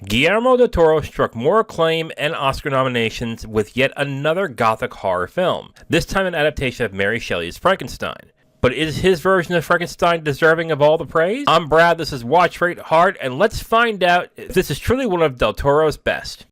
Guillermo Del Toro struck more acclaim and Oscar nominations with yet another gothic horror film, this time an adaptation of Mary Shelley's Frankenstein. But is his version of Frankenstein deserving of all the praise? I'm Brad, this is Watch Rate Hard, and let's find out if this is truly one of Del Toro's best.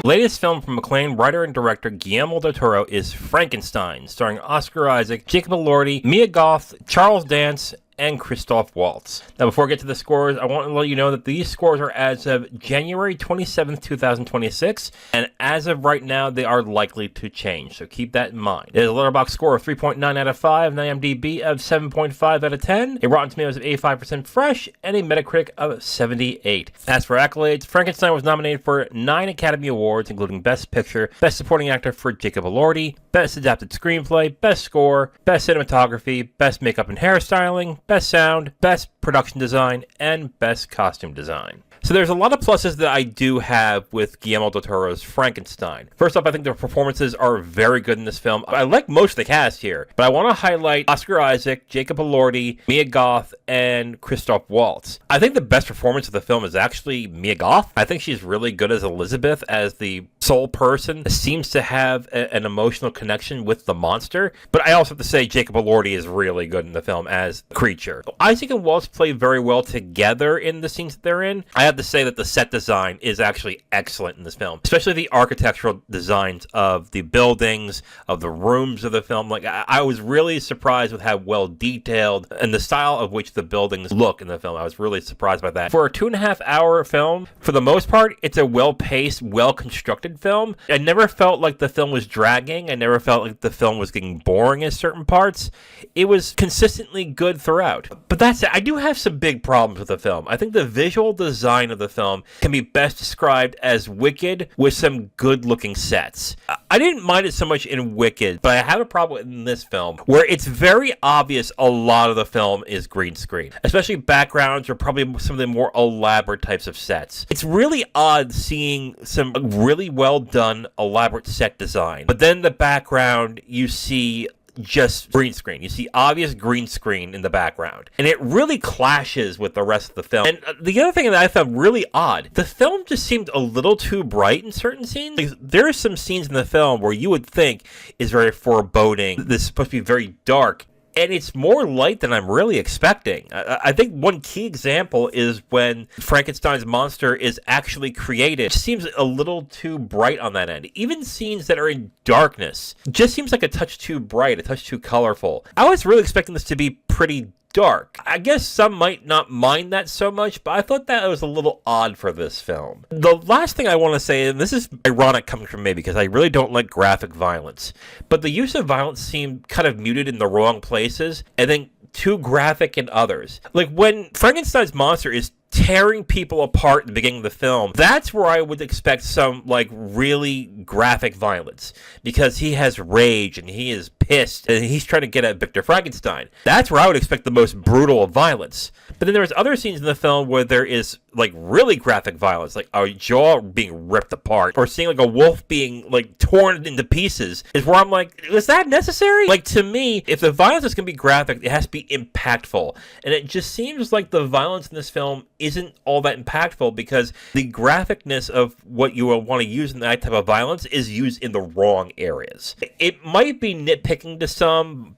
Latest film from acclaimed writer and director Guillermo Del Toro is Frankenstein, starring Oscar Isaac, Jacob Elordi, Mia Goth, Charles Dance, and Christoph Waltz. Now, before I get to the scores, I want to let you know that these scores are as of January 27th, 2026, and as of right now, they are likely to change, so keep that in mind. There's a Letterboxd score of 3.9 out of 5, an IMDb of 7.5 out of 10, a Rotten Tomatoes of 85% fresh, and a Metacritic of 78. As for accolades, Frankenstein was nominated for 9 Academy Awards, including Best Picture, Best Supporting Actor for Jacob Elordi, Best Adapted Screenplay, Best Score, Best Cinematography, Best Makeup and Hairstyling, Best Sound, Best Production Design, and Best Costume Design. So there's a lot of pluses that I do have with Guillermo Del Toro's Frankenstein. First off, I think the performances are very good in this film. I like most of the cast here, but I want to highlight Oscar Isaac, Jacob Elordi, Mia Goth, and Christoph Waltz. I think the best performance of the film is actually Mia Goth. I think she's really good as Elizabeth, as the sole person seems to have an emotional connection with the monster. But I also have to say Jacob Elordi is really good in the film as the creature. Isaac and Waltz play very well together in the scenes that they're in. I have to say that the set design is actually excellent in this film, especially the architectural designs of the buildings, of the rooms of the film. Like, I was really surprised with how well detailed and the style of which the buildings look in the film. I was really surprised by that. For a 2.5 hour film, for the most part, it's a well-paced, well-constructed film. I never felt like the film was dragging. I never felt like the film was getting boring in certain parts. It was consistently good throughout. But that's it. I do have some big problems with the film. I think the visual design of the film can be best described as Wicked with some good-looking sets. I didn't mind it so much in Wicked, but I have a problem in this film where it's very obvious a lot of the film is green screen, especially backgrounds or probably some of the more elaborate types of sets. It's really odd seeing some really well done elaborate set design, but then the background you see just green screen. You see obvious green screen in the background, and it really clashes with the rest of the film. And the other thing that I found really odd, the film just seemed a little too bright in certain scenes. Like, there are some scenes in the film where you would think is very foreboding. This is supposed to be very dark, and it's more light than I'm really expecting. I think one key example is when Frankenstein's monster is actually created. It seems a little too bright on that end. Even scenes that are in darkness just seems like a touch too bright, a touch too colorful. I was really expecting this to be pretty dark. I guess some might not mind that so much, but I thought that was a little odd for this film. The last thing I want to say, and this is ironic coming from me because I really don't like graphic violence, but the use of violence seemed kind of muted in the wrong places and then too graphic in others. Like when Frankenstein's monster is tearing people apart in the beginning of the film, that's where I would expect some like really graphic violence, because he has rage and he is pissed and he's trying to get at Victor Frankenstein. That's where I would expect the most brutal of violence. But then there's other scenes in the film where there is like really graphic violence, like a jaw being ripped apart or seeing like a wolf being like torn into pieces, is where I'm like, is that necessary? Like, to me, if the violence is going to be graphic, it has to be impactful. And it just seems like the violence in this film isn't all that impactful because the graphicness of what you will want to use in that type of violence is used in the wrong areas. It might be nitpicking to some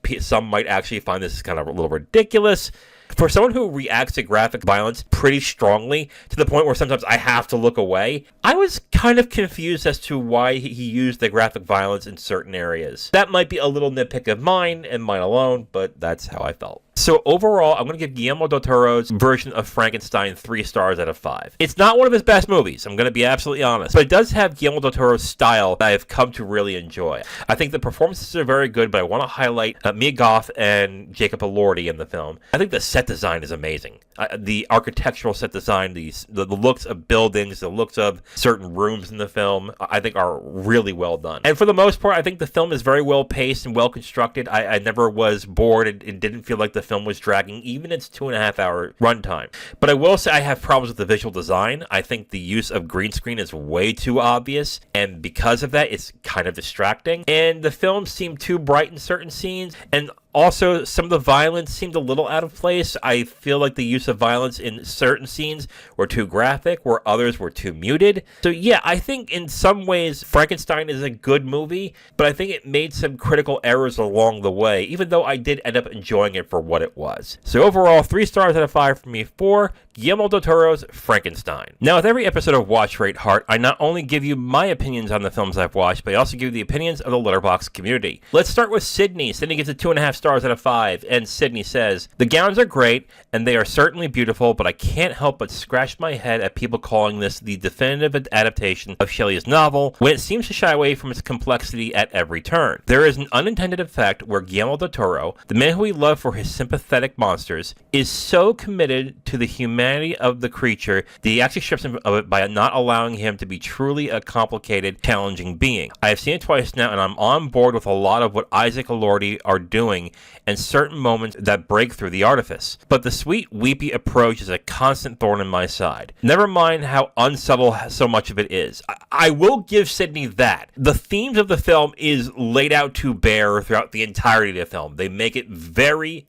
might actually find this kind of a little ridiculous. For someone who reacts to graphic violence pretty strongly, to the point where sometimes I have to look away, I was kind of confused as to why he used the graphic violence in certain areas. That might be a little nitpick of mine and mine alone, but that's how I felt. So overall, I'm going to give Guillermo Del Toro's version of Frankenstein 3 stars out of 5. It's not one of his best movies, I'm going to be absolutely honest, but it does have Guillermo Del Toro's style that I have come to really enjoy. I think the performances are very good, but I want to highlight Mia Goth and Jacob Elordi in the film. I think the set design is amazing. The architectural set design, the looks of buildings, the looks of certain rooms in the film, I think are really well done. And for the most part, I think the film is very well paced and well constructed. I never was bored and didn't feel like the the film was dragging even its 2.5-hour runtime. But I will say I have problems with the visual design. I think the use of green screen is way too obvious, and because of that, it's kind of distracting. And the film seemed too bright in certain scenes, and also, some of the violence seemed a little out of place. I feel like the use of violence in certain scenes were too graphic, where others were too muted. So yeah, I think in some ways Frankenstein is a good movie, but I think it made some critical errors along the way, even though I did end up enjoying it for what it was. So overall, 3 stars out of 5 for me for Guillermo Del Toro's Frankenstein. Now, with every episode of Watch Rate Heart, I not only give you my opinions on the films I've watched, but I also give you the opinions of the Letterboxd community. Let's start with Sydney. Sydney gives it 2.5 stars out of 5, and Sydney says, "The gowns are great, and they are certainly beautiful, but I can't help but scratch my head at people calling this the definitive adaptation of Shelley's novel, when it seems to shy away from its complexity at every turn. There is an unintended effect where Guillermo Del Toro, the man who we love for his sympathetic monsters, is so committed to the humanity of the creature that he actually strips him of it by not allowing him to be truly a complicated, challenging being. I have seen it twice now, and I'm on board with a lot of what Isaac Elordi are doing and certain moments that break through the artifice. But the sweet, weepy approach is a constant thorn in my side. Never mind how unsubtle so much of it is. I will give Sydney that. The themes of the film is laid out to bear throughout the entirety of the film. They make it very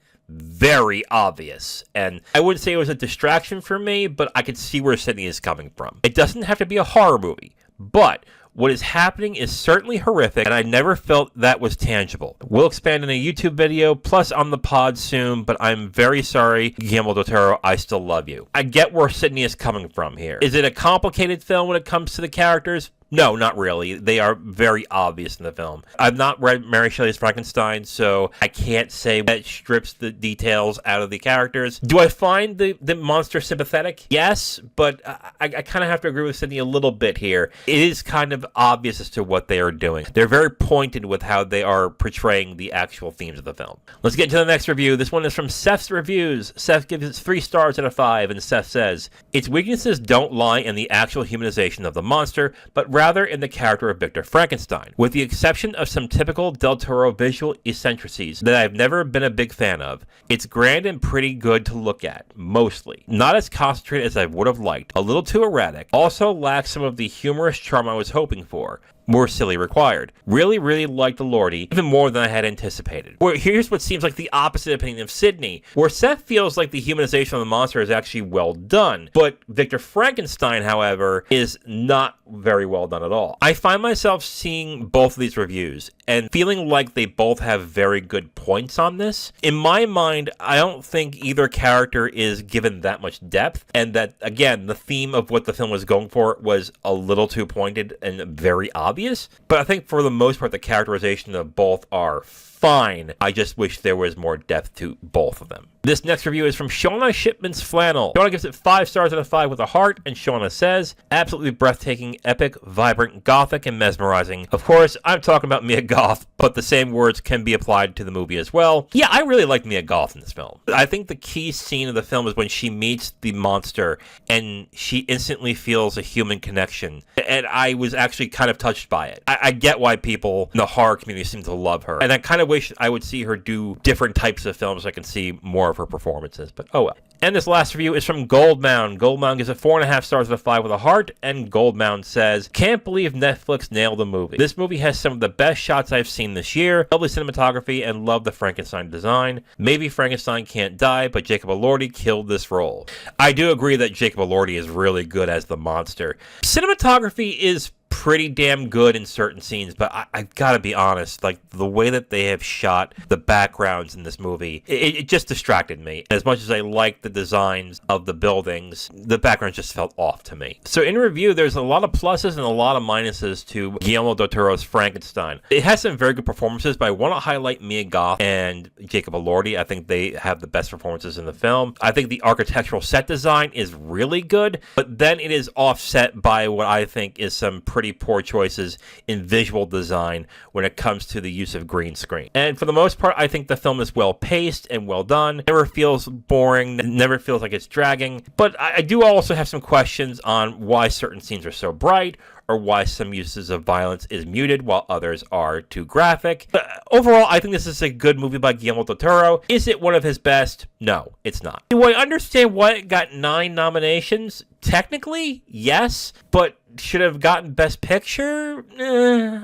obvious, and I wouldn't say it was a distraction for me, but I could see where Sydney is coming from. It doesn't have to be a horror movie, but what is happening is certainly horrific, and I never felt that was tangible. We'll expand in a YouTube video, plus on the pod soon, but I'm very sorry, Guillermo Del Toro, I still love you. I get where Sydney is coming from here. Is it a complicated film when it comes to the characters? No, not really. They are very obvious in the film. I've not read Mary Shelley's Frankenstein, so I can't say that it strips the details out of the characters. Do I find the monster sympathetic? Yes, but I kind of have to agree with Sydney a little bit here. It is kind of obvious as to what they are doing. They're very pointed with how they are portraying the actual themes of the film. Let's get into the next review. This one is from Seth's Reviews. Seth gives it 3 stars out of 5, and Seth says, "Its weaknesses don't lie in the actual humanization of the monster, but rather in the character of Victor Frankenstein. With the exception of some typical Del Toro visual eccentricities that I've never been a big fan of, it's grand and pretty good to look at, mostly. Not as concentrated as I would have liked, a little too erratic, also lacks some of the humorous charm I was hoping for. More silly required. Really liked Elordi, even more than I had anticipated." Well, here's what seems like the opposite opinion of Sydney, where Seth feels like the humanization of the monster is actually well done, but Victor Frankenstein, however, is not very well done at all. I find myself seeing both of these reviews and feeling like they both have very good points on this. In my mind, I don't think either character is given that much depth, and that, again, the theme of what the film was going for was a little too pointed and very obvious, but I think for the most part the characterization of both are fine. I just wish there was more depth to both of them. This next review is from Shauna Shipman's Flannel. Shauna gives it 5 stars out of 5 with a heart, and Shauna says, "Absolutely breathtaking, epic, vibrant, gothic, and mesmerizing." Of course, I'm talking about Mia Goth, but the same words can be applied to the movie as well. Yeah, I really like Mia Goth in this film. I think the key scene of the film is when she meets the monster, and she instantly feels a human connection, and I was actually kind of touched by it. I get why people in the horror community seem to love her, and I kind of wish I would see her do different types of films so I can see more of her performances, but oh well. And this last review is from Goldmound. Goldmound gives it 4.5 stars out of 5 with a heart, and Goldmound says, "Can't believe Netflix nailed the movie. This movie has some of the best shots I've seen this year, lovely cinematography, and love the Frankenstein design. Maybe Frankenstein can't die, but Jacob Elordi killed this role." I do agree that Jacob Elordi is really good as the monster. Cinematography is pretty damn good in certain scenes, but I gotta be honest, like, the way that they have shot the backgrounds in this movie, it just distracted me. As much as I liked the designs of the buildings, the background just felt off to me. So in review, there's a lot of pluses and a lot of minuses to Guillermo Del Toro's Frankenstein. It has some very good performances, but I want to highlight Mia Goth and Jacob Elordi. I think they have the best performances in the film. I think the architectural set design is really good, but then it is offset by what I think is some pretty poor choices in visual design when it comes to the use of green screen. And for the most part, I think the film is well paced and well done. Never feels boring, never feels like it's dragging. But I do also have some questions on why certain scenes are so bright, or why some uses of violence is muted while others are too graphic. Overall, I think this is a good movie by Guillermo Del Toro. Is it one of his best? No, it's not. Do I understand why it got 9 nominations? Technically, yes, but should have gotten Best Picture?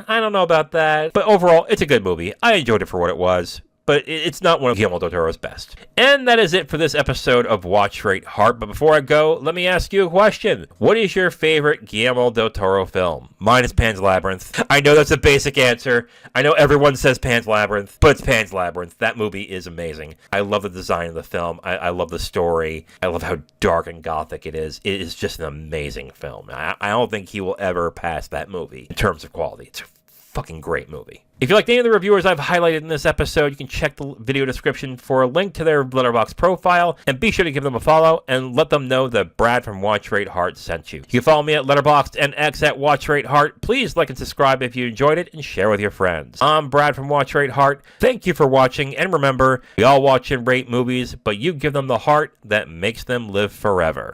I don't know about that. But overall, it's a good movie. I enjoyed it for what it was, but it's not one of Guillermo Del Toro's best. And that is it for this episode of Watch, Rate, Heart. But before I go, let me ask you a question. What is your favorite Guillermo Del Toro film? Mine is Pan's Labyrinth. I know that's a basic answer. I know everyone says Pan's Labyrinth, but it's Pan's Labyrinth. That movie is amazing. I love the design of the film. I love the story. I love how dark and gothic it is. It is just an amazing film. I don't think he will ever pass that movie in terms of quality. It's a fucking great movie. If you liked any of the reviewers I've highlighted in this episode, you can check the video description for a link to their Letterboxd profile, and be sure to give them a follow and let them know that Brad from Watch Rate Heart sent you. You can follow me at Letterboxd and X at Watch Rate Heart. Please like and subscribe if you enjoyed it, and share with your friends. I'm Brad from Watch Rate Heart. Thank you for watching, and remember, we all watch and rate movies, but you give them the heart that makes them live forever.